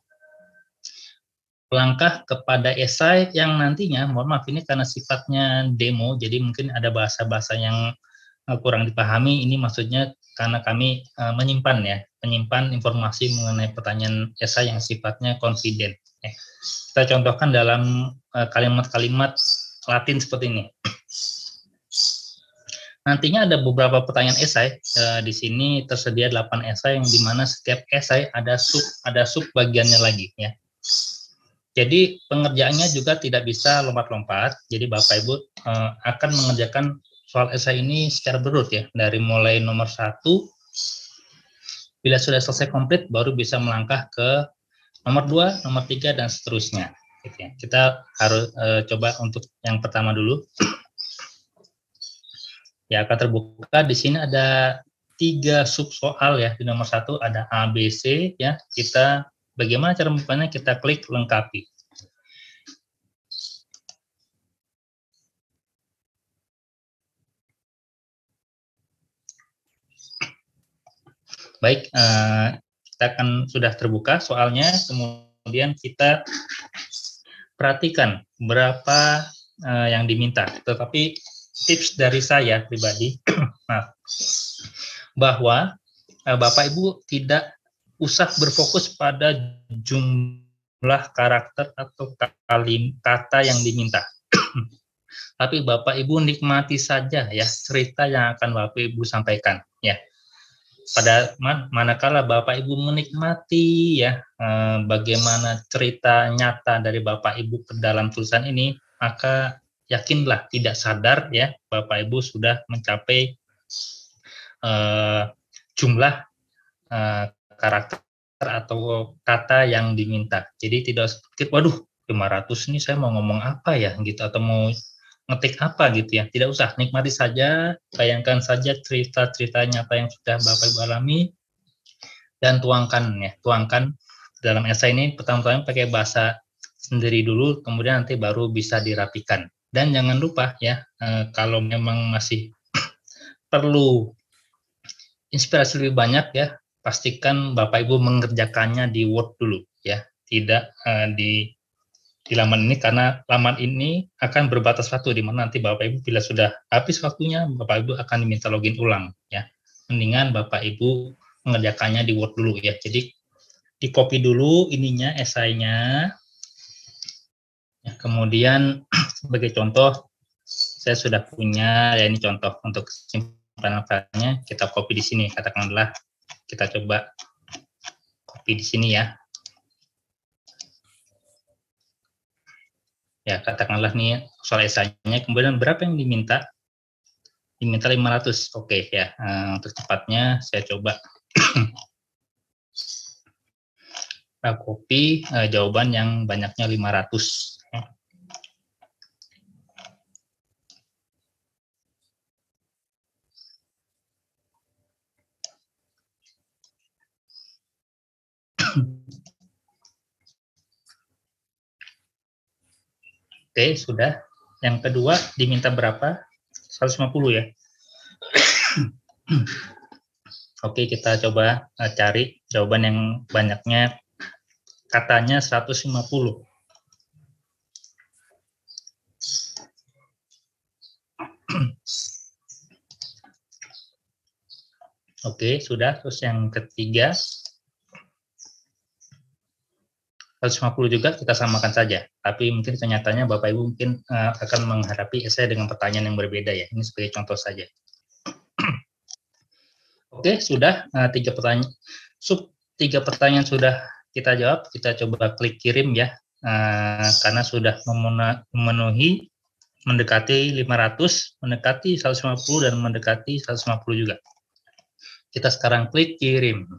langkah kepada esai yang nantinya, mohon maaf ini karena sifatnya demo, jadi mungkin ada bahasa-bahasa yang kurang dipahami, ini maksudnya karena kami menyimpan informasi mengenai pertanyaan esai yang sifatnya confident. Kita contohkan dalam kalimat-kalimat Latin seperti ini. Nantinya ada beberapa pertanyaan esai. Di sini tersedia 8 esai yang dimana setiap esai ada sub bagiannya lagi ya. Jadi pengerjaannya juga tidak bisa lompat-lompat. Jadi Bapak Ibu akan mengerjakan soal esai ini secara berurut ya. Dari mulai nomor 1, bila sudah selesai komplit baru bisa melangkah ke nomor 2, nomor 3 dan seterusnya. Gitu ya. Kita harus coba untuk yang pertama dulu. Ya, akan terbuka di sini ada 3 sub soal ya. Di nomor 1 ada A, B, C ya. Kita bagaimana cara membukanya? Kita klik lengkapi. Baik, kita akan sudah terbuka soalnya. Kemudian kita perhatikan berapa yang diminta. Tetapi tips dari saya pribadi, bahwa Bapak Ibu tidak usah berfokus pada jumlah karakter atau kata yang diminta. Tapi Bapak Ibu nikmati saja ya cerita yang akan Bapak Ibu sampaikan ya. Pada manakala Bapak Ibu menikmati ya bagaimana cerita nyata dari Bapak Ibu ke dalam tulisan ini, maka yakinlah tidak sadar ya Bapak Ibu sudah mencapai jumlah karakter atau kata yang diminta. Jadi tidak seperti waduh 500 ini saya mau ngomong apa ya gitu, atau mau ngetik apa gitu ya. Tidak usah, nikmati saja, bayangkan saja cerita-ceritanya apa yang sudah Bapak Ibu alami dan tuangkan dalam esai ini. Pertama-tama pakai bahasa sendiri dulu, kemudian nanti baru bisa dirapikan. Dan jangan lupa ya, kalau memang masih perlu inspirasi lebih banyak ya, pastikan Bapak Ibu mengerjakannya di Word dulu ya, tidak di laman ini, karena laman ini akan berbatas waktu, di mana nanti Bapak Ibu bila sudah habis waktunya, Bapak Ibu akan diminta login ulang ya. Mendingan Bapak Ibu mengerjakannya di Word dulu ya. Jadi di copy dulu ininya, esainya. Ya, kemudian sebagai contoh saya sudah punya ya, ini contoh untuk simpanan filenya, kita copy di sini, katakanlah kita coba copy di sini ya. Ya, katakanlah nih soal esainya, kemudian berapa yang diminta? Diminta 500. Oke ya. Untuk cepatnya saya coba copy jawaban yang banyaknya 500. Oke, sudah. Yang kedua diminta berapa? 150 ya. Oke, kita coba cari jawaban yang banyaknya katanya 150. Oke, sudah. Terus yang ketiga 150 juga, kita samakan saja. Tapi mungkin kenyataannya Bapak Ibu mungkin akan menghadapi esai dengan pertanyaan yang berbeda ya. Ini sebagai contoh saja. Oke, sudah tiga pertanyaan sudah kita jawab. Kita coba klik kirim ya, karena sudah memenuhi, mendekati 500, mendekati 150 dan mendekati 150 juga. Kita sekarang klik kirim.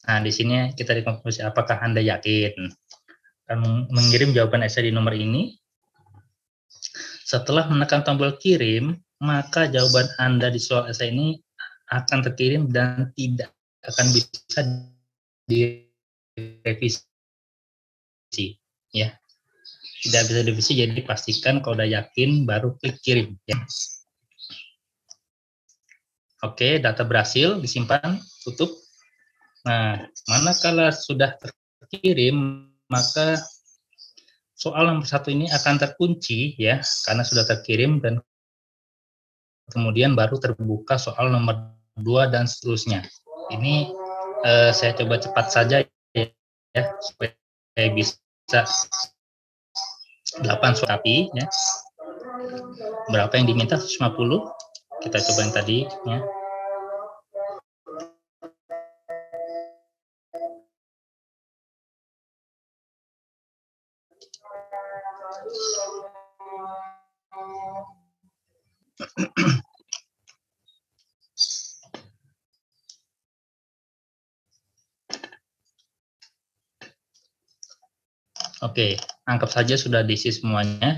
Nah, di sini kita dikonfirmasi apakah Anda yakin akan mengirim jawaban esai di nomor ini. Setelah menekan tombol kirim, maka jawaban Anda di soal esai ini akan terkirim dan tidak akan bisa direvisi. Ya, tidak bisa direvisi, jadi pastikan kalau udah yakin baru klik kirim. Ya. Oke, data berhasil disimpan, tutup. Nah, manakala sudah terkirim, maka soal nomor 1 ini akan terkunci ya, karena sudah terkirim, dan kemudian baru terbuka soal nomor 2 dan seterusnya. Ini saya coba cepat saja ya, supaya bisa 8 soal tapi ya. Berapa yang diminta? 150. Kita coba yang tadi ya. Oke, anggap saja sudah diisi semuanya.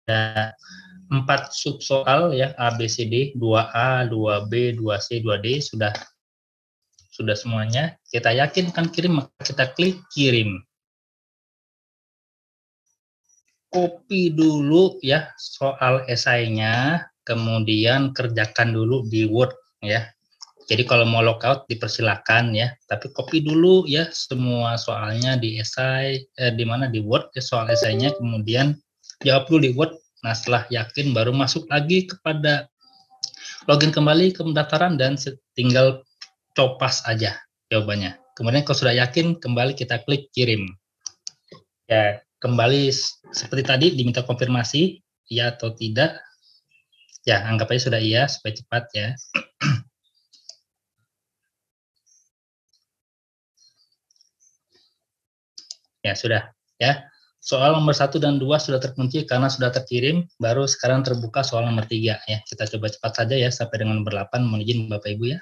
Ada 4 subsoal ya, A, B, C, D, 2A, 2B, 2C, 2D, sudah semuanya. Kita yakin kan kirim, maka kita klik kirim. Copy dulu ya soal esainya, kemudian kerjakan dulu di Word ya. Jadi kalau mau lockout dipersilakan ya, tapi copy dulu ya semua soalnya di esai, di mana di Word ya, soal esainya, kemudian jawab dulu di Word. Nah, setelah yakin baru masuk lagi kepada login kembali ke pendaftaran dan tinggal copas aja jawabannya. Kemudian kalau sudah yakin, kembali kita klik kirim. Ya, kembali seperti tadi diminta konfirmasi ya atau tidak. Ya, anggap aja sudah iya supaya cepat ya. Ya, sudah. Ya. Soal nomor 1 dan 2 sudah terkunci karena sudah terkirim, baru sekarang terbuka soal nomor 3 ya. Kita coba cepat saja ya sampai dengan nomor 8. Mohon izin Bapak Ibu ya.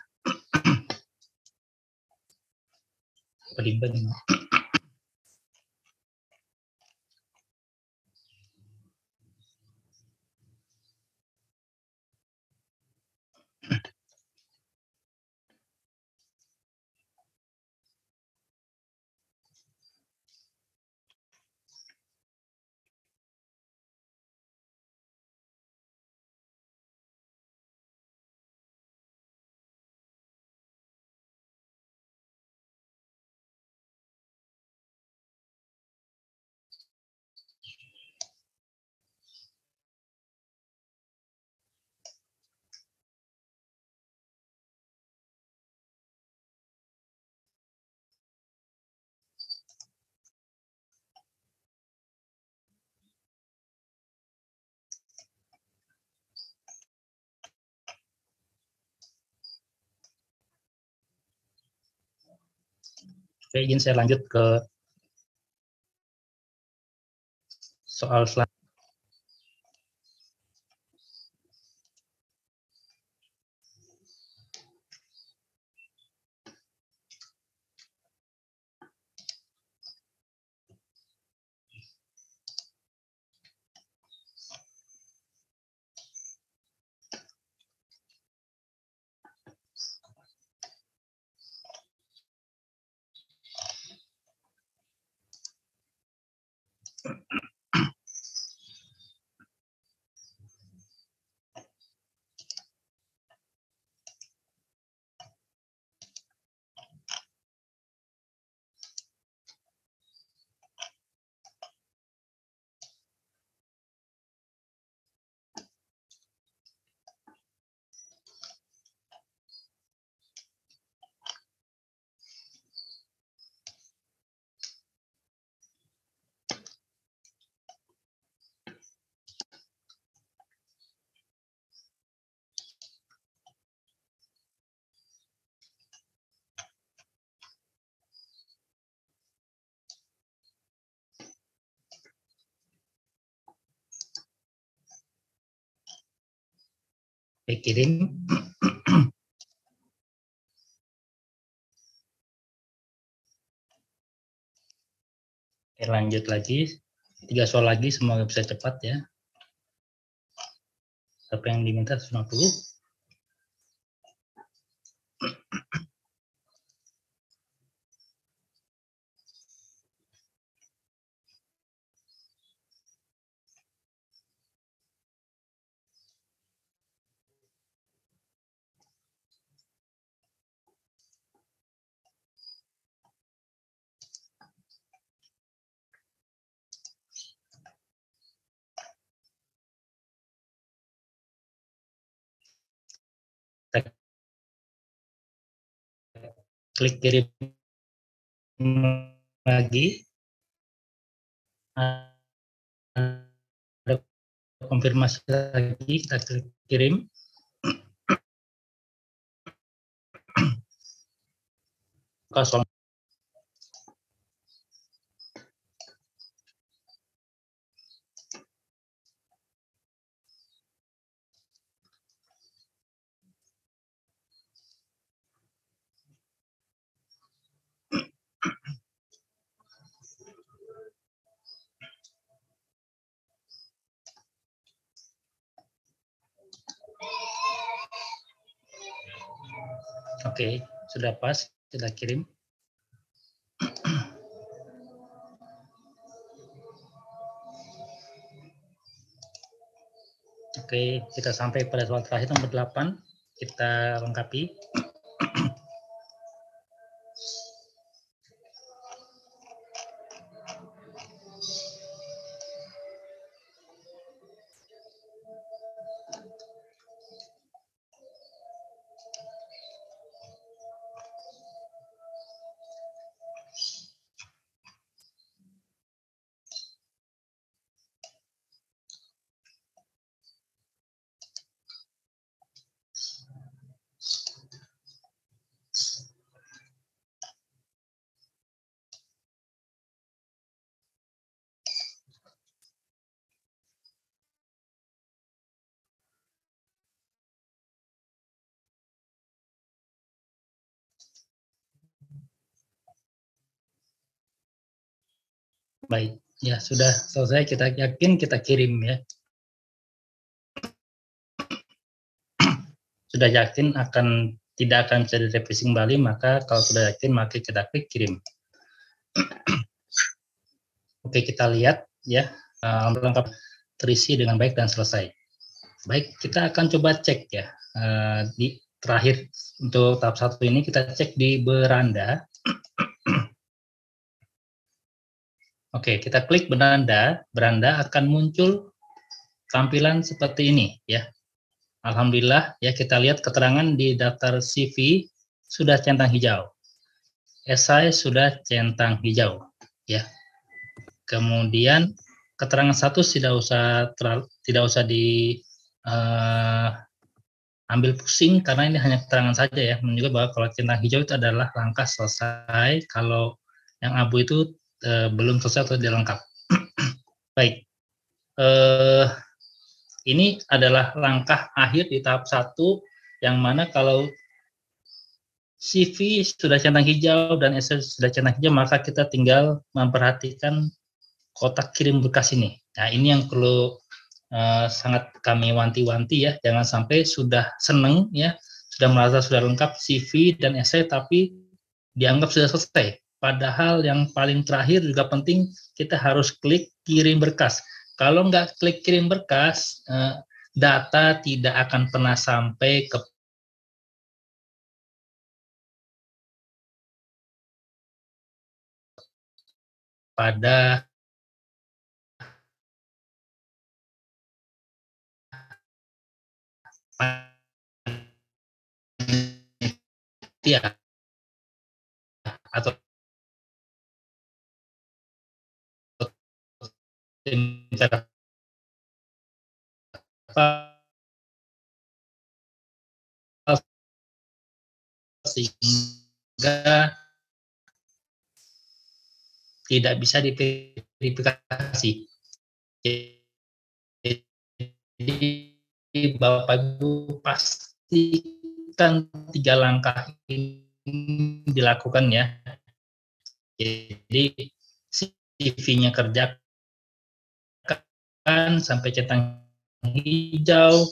Oke, izin saya lanjut ke soal selanjutnya. kirim. Oke, lanjut lagi. 3 soal lagi, semoga bisa cepat ya. Apa yang diminta 150. Kita klik kirim lagi. Ada konfirmasi lagi, kita klik kirim. Kosong. Oke, sudah pas, kita kirim. Oke, kita sampai pada soal terakhir nomor 8. Kita lengkapi. Baik, ya sudah selesai, kita yakin kita kirim ya. Sudah yakin tidak akan bisa direvisi kembali, maka kalau sudah yakin maka kita klik kirim. Oke, kita lihat ya, lengkap terisi dengan baik dan selesai. Baik, kita akan coba cek ya. Di terakhir untuk tahap 1 ini kita cek di beranda. Oke, kita klik beranda akan muncul tampilan seperti ini ya. Alhamdulillah ya, kita lihat keterangan di daftar CV sudah centang hijau. Esai sudah centang hijau ya. Kemudian keterangan status tidak usah ambil pusing karena ini hanya keterangan saja ya. Menunjukkan bahwa kalau centang hijau itu adalah langkah selesai, kalau yang abu itu belum selesai atau tidak lengkap. Baik, ini adalah langkah akhir di tahap 1, yang mana kalau CV sudah centang hijau dan esai sudah centang hijau, maka kita tinggal memperhatikan kotak kirim berkas ini. Nah, ini yang perlu sangat kami wanti-wanti ya, jangan sampai sudah seneng ya, sudah merasa sudah lengkap CV dan esai tapi dianggap sudah selesai. Padahal yang paling terakhir juga penting, kita harus klik kirim berkas. Kalau nggak klik kirim berkas, data tidak akan pernah sampai kepada panitia atau tim sehingga tidak bisa diverifikasi. Jadi Bapak Ibu pastikan 3 langkah ini dilakukan ya. Jadi CV-nya kerjakan sampai centang hijau,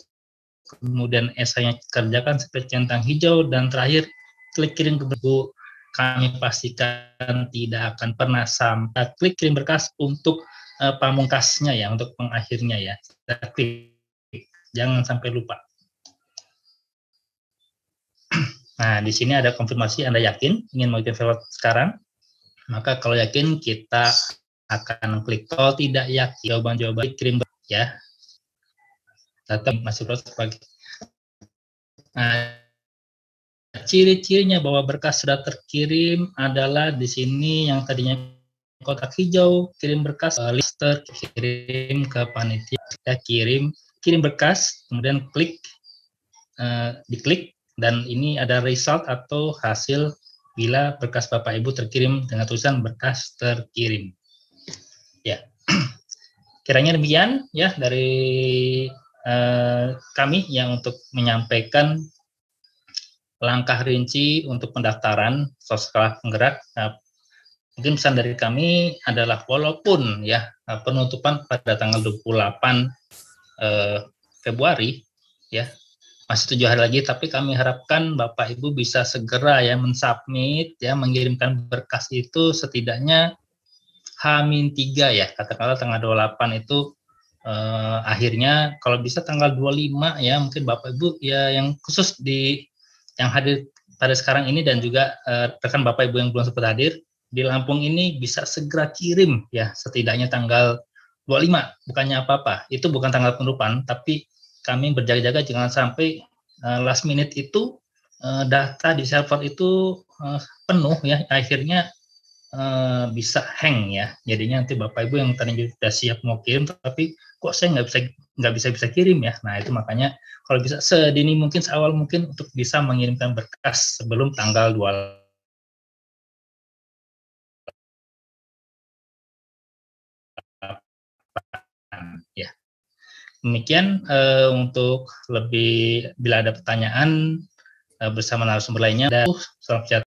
kemudian esainya kerjakan sampai centang hijau, dan terakhir klik kirim ke buku. Kami pastikan tidak akan pernah sampai klik kirim berkas untuk pamungkasnya ya, untuk pengakhirnya ya. Kita klik, jangan sampai lupa. Nah, di sini ada konfirmasi Anda yakin ingin melakukan forward sekarang. Maka kalau yakin kita akan klik. Kalau tidak yakin, jawaban-jawaban kirim ya. Tetap masih proses pagi. Nah, ciri-cirinya bahwa berkas sudah terkirim adalah di sini yang tadinya kotak hijau, kirim berkas, lister, kirim ke panitia, kita kirim berkas, kemudian klik, diklik, dan ini ada result atau hasil bila berkas Bapak Ibu terkirim dengan tulisan berkas terkirim. Ya, kiranya demikian ya dari kami yang untuk menyampaikan langkah rinci untuk pendaftaran sekolah penggerak. Mungkin pesan dari kami adalah walaupun ya penutupan pada tanggal 28 Februari ya masih 7 hari lagi, tapi kami harapkan Bapak Ibu bisa segera ya mensubmit ya, mengirimkan berkas itu setidaknya H-3 ya, katakanlah tanggal 28 itu akhirnya kalau bisa tanggal 25 ya, mungkin Bapak Ibu ya yang khusus yang hadir pada sekarang ini dan juga rekan Bapak Ibu yang belum sempat hadir di Lampung ini bisa segera kirim ya, setidaknya tanggal 25, bukannya apa-apa, itu bukan tanggal penutupan, tapi kami berjaga-jaga jangan sampai last minute itu data di server itu penuh ya, akhirnya bisa hang ya. Jadinya nanti Bapak Ibu yang tadi sudah siap mau kirim, tapi kok saya nggak bisa kirim ya. Nah itu makanya kalau bisa sedini mungkin, seawal mungkin untuk bisa mengirimkan berkas sebelum tanggal 28 ya. Demikian untuk lebih bila ada pertanyaan bersama narasumber lainnya. Salam sejahtera.